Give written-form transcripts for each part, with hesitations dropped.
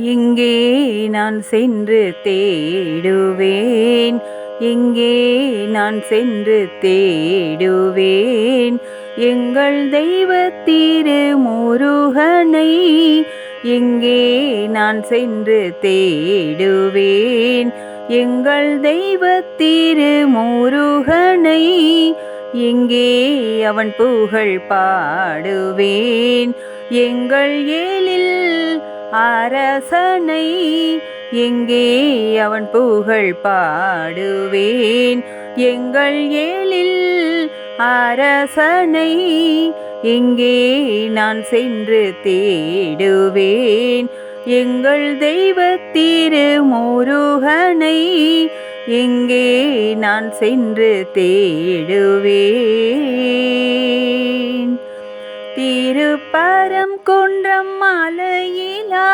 எங்கே நான் சென்று தேடுவேன்? எங்கே நான் சென்று தேடுவேன்? எங்கள் தெய்வ திருமுருகனை எங்கே நான் சென்று தேடுவேன்? எங்கள் தெய்வ திருமுருகனை எங்கே அவன் புகழ் பாடுவேன்? எங்கள் ஏழில் அரசனை எங்கே அவன் புகழ் பாடுவேன்? எங்கள் ஏழில் அரசனை எங்கே நான் சென்று தேடுவேன்? எங்கள் தெய்வ திருமுருகனை எங்கே நான் சென்று தேடுவேன்? திருப்பரம் குன்றம் மலையிலா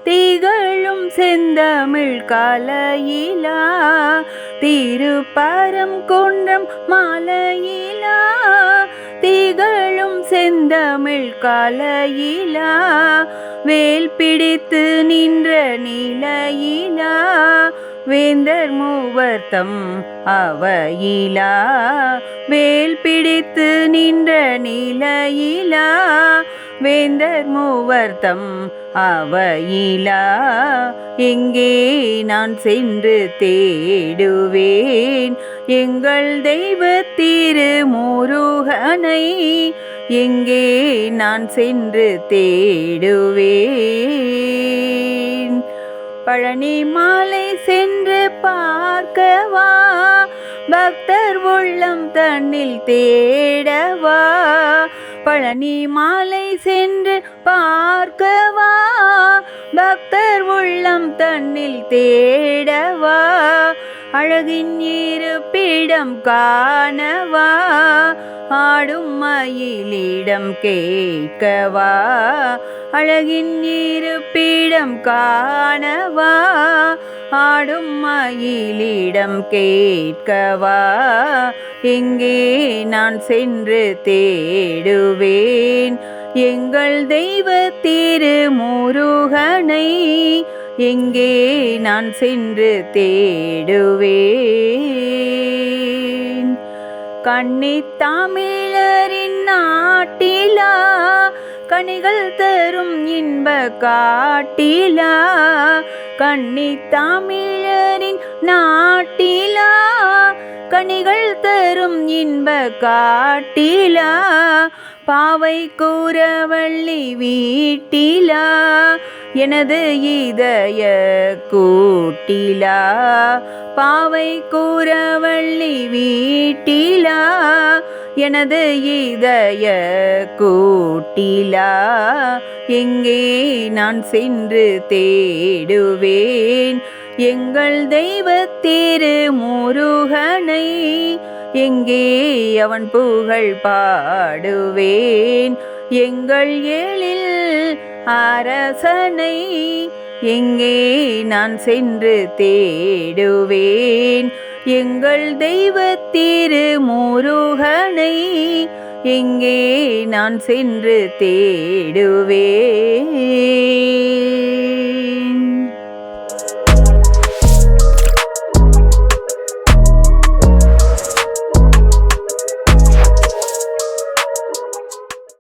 திகழும் செந்தமிழ் கலையிலா, திருப்பரம் குன்றம் மலையிலா திகழும் செந்தமிழ் கலையிலா, வேல் பிடித்து நின்ற நிலையிலா வேந்தர் மூவர்த்தம் அவையிலா, வேல் பிடித்து நின்ற நிலையிலா வேந்தர் மூவர்த்தம் அவையிலா, எங்கே நான் சென்று தேடுவேன்? எங்கள் தெய்வ திருமுருகனை எங்கே நான் சென்று தேடுவேன்? பழனி மாலை சென்று பார்க்கவா, பக்தர் உள்ளம் தன்னில் தேடவா, பழனி மாலை சென்று பார்க்கவா, பக்தர் உள்ளம் தன்னில் தேடவா, அழகின் இருப்பிடம் காணவா, ஆடும் மயிலிடம் கேட்கவா, அழகின் இருப்பிடம் காணவா, ஆடும் மயிலிடம் கேட்கவா, எங்கே நான் சென்று தேடுவேன்? எங்கள் தெய்வ திருமுருகனை எங்கே நான் சென்று தேடுவேன்? கன்னித் தமிழரின் நாட்டிலா கனிகள் தரும் இன்ப காட்டிலா, கன்னித் தமிழரின் நாட்டிலா கனிகள் தரும் இன்ப காட்டிலா, பாவை கூறவள்ளி வீட்டிலா எனது இதய கூட்டிலா, பாவை கூறவள்ளி வீட்டிலா எனது இதய கூட்டிலா, எங்கே நான் சென்று தேடுவேன்? எங்கள் தெய்வ திருமுருகனை எங்கே அவன் புகழ் பாடுவேன்? எங்கள் ஏழில் அரசனை எங்கே நான் சென்று தேடுவேன்? எங்கள் தெய்வ திருமுருகனை எங்கே நான் சென்று தேடுவேன்?